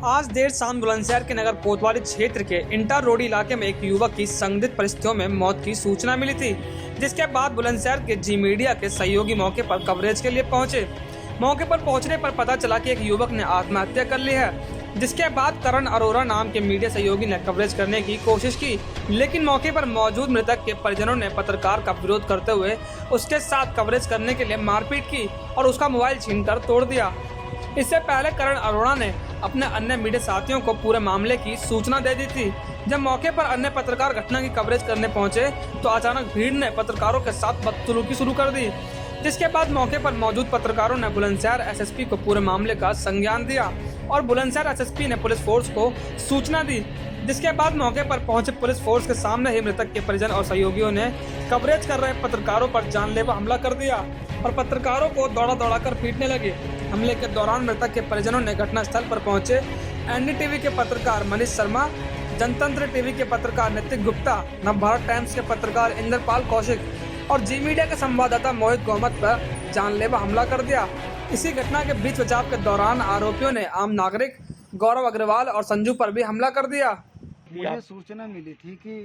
आज देर शाम बुलंदशहर के नगर कोतवाली क्षेत्र के इंटर रोड इलाके में एक युवक की संदिग्ध परिस्थितियों में मौत की सूचना मिली थी, जिसके बाद बुलंदशहर के जी मीडिया के सहयोगी मौके पर कवरेज के लिए पहुंचे। मौके पर पहुंचने पर पता चला कि एक युवक ने आत्महत्या कर ली है, जिसके बाद करण अरोरा नाम के मीडिया सहयोगी ने कवरेज करने की कोशिश की, लेकिन मौके पर मौजूद मृतक के परिजनों ने पत्रकार का विरोध करते हुए उसके साथ कवरेज करने के लिए मारपीट की और उसका मोबाइल छीनकर तोड़ दिया। इससे पहले करण अरोड़ा ने अपने अन्य मीडिया साथियों को पूरे मामले की सूचना दे दी थी। जब मौके पर अन्य पत्रकार घटना की कवरेज करने पहुंचे तो अचानक भीड़ ने पत्रकारों के साथ बदसलूकी शुरू कर दी, जिसके बाद मौके पर मौजूद पत्रकारों ने बुलंदशहर एसएसपी को पूरे मामले का संज्ञान दिया और बुलंदशहर एसएसपी ने पुलिस फोर्स को सूचना दी, जिसके बाद मौके पर पहुंचे पुलिस फोर्स के सामने ही मृतक के परिजन और सहयोगियों ने कवरेज कर रहे पत्रकारों पर जानलेवा हमला कर दिया और पत्रकारों को दौड़ा कर पीटने लगे। हमले के दौरान मृतक के परिजनों ने घटनास्थल पर पहुंचे एनडीटीवी के पत्रकार मनीष शर्मा, जनतंत्र टीवी के पत्रकार नितिन गुप्ता, नवभारत टाइम्स के पत्रकार इंद्रपाल कौशिक और जी मीडिया के संवाददाता मोहित गौमत पर जानलेवा हमला कर दिया। इसी घटना के बीच बचाव के दौरान आरोपियों ने आम नागरिक गौरव अग्रवाल और संजू पर भी हमला कर दिया। मुझे सूचना मिली थी कि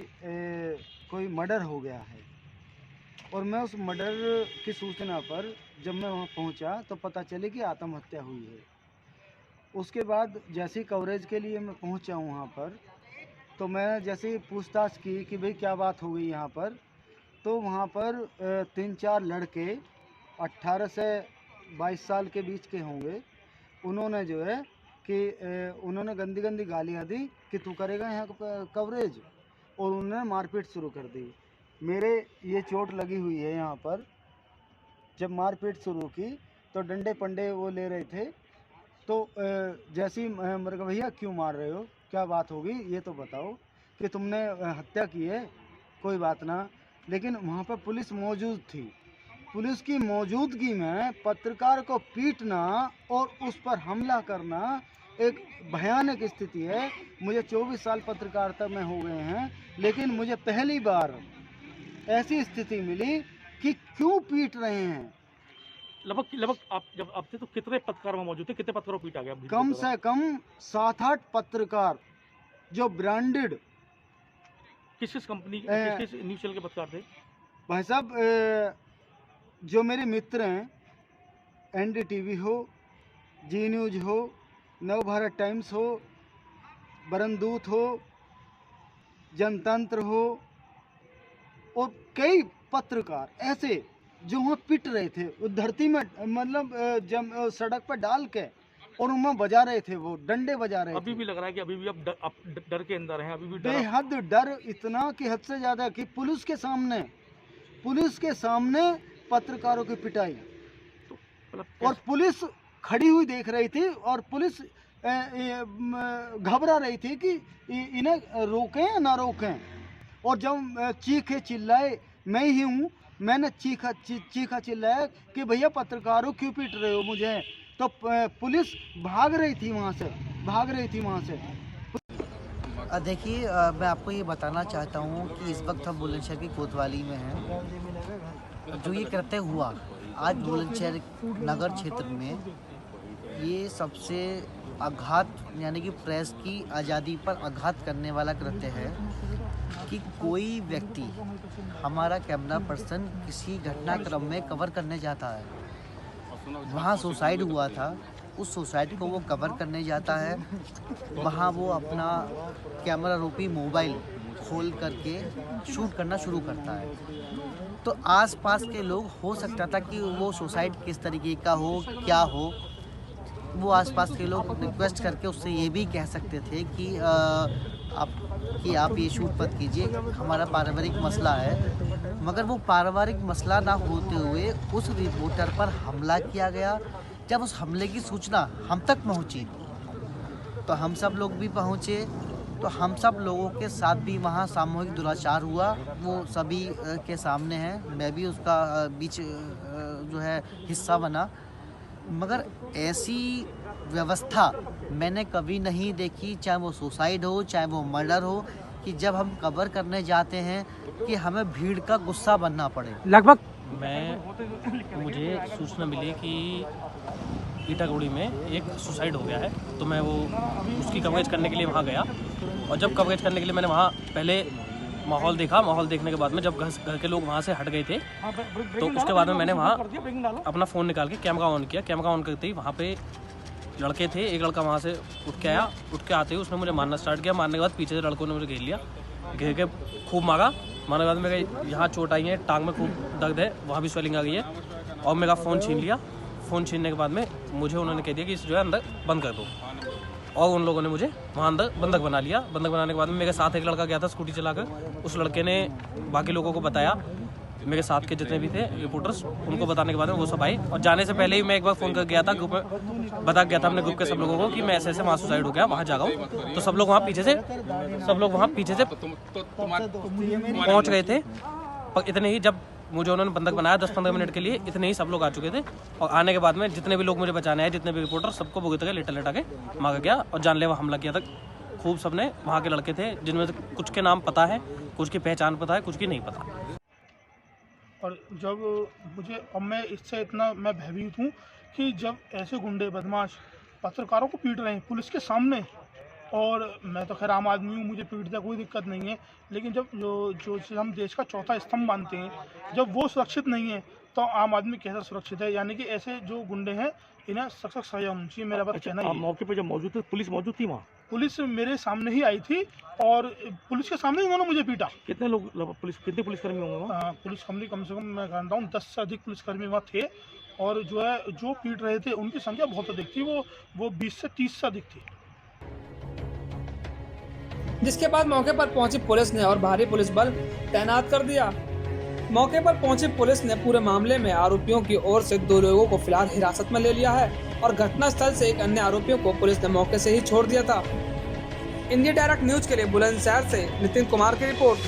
कोई मर्डर हो गया है और मैं उस मर्डर की सूचना पर जब मैं वहां पहुंचा तो पता चले कि आत्महत्या हुई है। उसके बाद जैसी कवरेज के लिए मैं पहुंचा वहां पर तो मैं जैसे पूछताछ की कि भाई क्या बात हो गई यहाँ पर, तो वहाँ पर 3-4 लड़के 18 से 22 साल के बीच के होंगे। उन्होंने जो है कि उन्होंने गंदी गालियाँ दी कि तू करेगा यहाँ कवरेज, और उन्होंने मारपीट शुरू कर दी। मेरे ये चोट लगी हुई है यहाँ पर। जब मारपीट शुरू की तो डंडे पंडे वो ले रहे थे, तो जैसे ही मेरे को भैया क्यों मार रहे हो, क्या बात होगी ये तो बताओ कि तुमने हत्या की है, कोई बात ना। लेकिन वहाँ पर पुलिस मौजूद थी। पुलिस की मौजूदगी में पत्रकार को पीटना और उस पर हमला करना एक भयानक स्थिति है। मुझे 24 साल पत्रकारिता में हो गए हैं, लेकिन मुझे पहली बार ऐसी स्थिति मिली कि क्यों पीट रहे हैं। लगभग आप जब अब थे तो कितने पत्रकार वहाँ मौजूद थे, कितने पत्रकारों पीटा गया? कम से कम 7-8 पत्रकार जो ब्रांडेड किस कंपनी किस न्यूज़ चैनल के पत्रकार थे? भाई साहब जो मेरे मित्र हैं, एनडीटीवी हो, जी न्यूज हो, नवभारत टाइम्स हो, बरनदूत हो, जनतंत्र हो, और कई पत्रकार ऐसे जो वहाँ पिट रहे थे उस धरती में, मतलब जब सड़क पर डाल के और उनमें बजा रहे थे, वो डंडे बजा रहे थे। अभी भी लग रहा है कि अभी भी आप डर के अंदर हैं, अभी भी बेहद डर, इतना कि हद से ज़्यादा कि पुलिस के सामने पत्रकारों की पिटाई, और पुलिस खड़ी हुई देख रही थी और पुलिस घबरा रही थी कि इन्हें रोकें या ना रोकें। और जब चीखे चिल्लाए, मैं ही हूँ, मैंने चीखा चिल्लाया कि भैया पत्रकारों क्यों पीट रहे हो मुझे, तो पुलिस भाग रही थी वहाँ से। देखिए, मैं आपको ये बताना चाहता हूँ कि इस वक्त हम बुलंदशहर की कोतवाली में हैं। जो ये कृत्य हुआ आज बुलंदशहर नगर क्षेत्र में, ये सबसे आघात यानी कि प्रेस की आज़ादी पर आघात करने वाला कृत्य है कि कोई व्यक्ति, हमारा कैमरा पर्सन किसी घटनाक्रम में कवर करने जाता है, वहाँ सुसाइड हुआ था, उस सुसाइड को वो कवर करने जाता है, वहाँ वो अपना कैमरा रूपी मोबाइल खोल करके शूट करना शुरू करता है। तो आसपास के लोग, हो सकता था कि वो सुसाइड किस तरीके का हो, क्या हो, वो आसपास के लोग रिक्वेस्ट करके उससे ये भी कह सकते थे कि आप ये शूट मत कीजिए, हमारा पारिवारिक मसला है। मगर वो पारिवारिक मसला ना होते हुए उस रिपोर्टर पर हमला किया गया। जब उस हमले की सूचना हम तक पहुंची तो हम सब लोग भी पहुंचे, तो हम सब लोगों के साथ भी वहाँ सामूहिक दुराचार हुआ, वो सभी के सामने है। मैं भी उसका बीच जो है हिस्सा बना। मगर ऐसी व्यवस्था मैंने कभी नहीं देखी, चाहे वो सुसाइड हो, चाहे वो मर्डर हो, कि जब हम कवर करने जाते हैं कि हमें भीड़ का गुस्सा बनना पड़े। लगभग मुझे सूचना मिली कि ईटागोड़ी में एक सुसाइड हो गया है, तो मैं वो उसकी कवरेज करने के लिए वहाँ गया। और जब कवरेज करने के लिए मैंने वहाँ पहले माहौल देखा, माहौल देखने के बाद में जब घर के लोग वहाँ से हट गए थे, तो उसके बाद में मैंने वहाँ अपना फ़ोन निकाल के कैमरा ऑन किया। कैमरा ऑन करते ही वहाँ पे लड़के थे, एक लड़का वहाँ से उठ के आया। उठ के आते ही उसने मुझे मारना स्टार्ट किया। मारने के बाद पीछे से लड़कों ने मुझे घेर लिया, घेर के खूब मारा। मारने के बाद मेरे यहाँ चोट आई है, टांग में खूब दर्द है, वहाँ भी स्वेलिंग आ गई है। और मेरा फ़ोन छीन लिया। फ़ोन छीनने के बाद में मुझे उन्होंने कह दिया कि इस जो है अंदर बंद कर दो, और उन लोगों ने मुझे वहाँ अंदर बंधक बना लिया। बंधक बनाने के बाद में मेरे साथ एक लड़का गया था स्कूटी चलाकर। उस लड़के ने बाकी लोगों को बताया, मेरे साथ के जितने भी थे रिपोर्टर्स, उनको बताने के बाद में वो सब आए। और जाने से पहले ही मैं एक बार फ़ोन कर गया था ग्रुप में, बता गया था अपने ग्रुप के सब लोगों को कि मैं ऐसे वहाँ सुसाइड हो गया, वहाँ जा रहा हूँ। तो सब लोग वहाँ पीछे से पहुँच गए थे। पर इतने ही जब मुझे उन्होंने बंधक बनाया 10-15 मिनट के लिए, इतने ही सब लोग आ चुके थे। और आने के बाद में जितने भी लोग मुझे बचाने आए, जितने भी रिपोर्टर, सबको बुरी तरह लेटा के मारा गया और जानलेवा हमला किया था। खूब सबने वहाँ के लड़के थे, जिनमें से कुछ के नाम पता है, कुछ की पहचान पता है, कुछ की नहीं पता। और जब मुझे, अब मैं इससे इतना मैं भयभीत हूँ कि जब ऐसे गुंडे बदमाश पत्रकारों को पीट रहे हैं पुलिस के सामने, और मैं तो खैर आम आदमी हूँ, मुझे पीटने कोई दिक्कत नहीं है, लेकिन जब जो हम देश का चौथा स्तंभ मानते हैं, जब वो सुरक्षित नहीं है तो आम आदमी कैसा सुरक्षित है। यानी कि ऐसे जो गुंडे हैं इन्हें सख्त सजा होनी चाहिए, मेरा बात कहना है। मौके पे जब मौजूद थे, पुलिस मौजूद थी वहाँ? पुलिस मेरे सामने ही आई थी और पुलिस के सामने ही उन्होंने मुझे पीटा। कितने लोग कितने पुलिसकर्मी होंगे वहाँ? पुलिसकर्मी कम से कम मैं जानता हूँ 10 से अधिक पुलिसकर्मी वहाँ थे, और जो पीट रहे थे उनकी संख्या बहुत अधिक थी, वो 20 से 30 से अधिक थी। जिसके बाद मौके पर पहुंची पुलिस ने और भारी पुलिस बल तैनात कर दिया। मौके पर पहुंची पुलिस ने पूरे मामले में आरोपियों की ओर से 2 लोगों को फिलहाल हिरासत में ले लिया है और घटनास्थल से एक अन्य आरोपियों को पुलिस ने मौके से ही छोड़ दिया था। इंडिया डायरेक्ट न्यूज के लिए बुलंदशहर से नितिन कुमार की रिपोर्ट।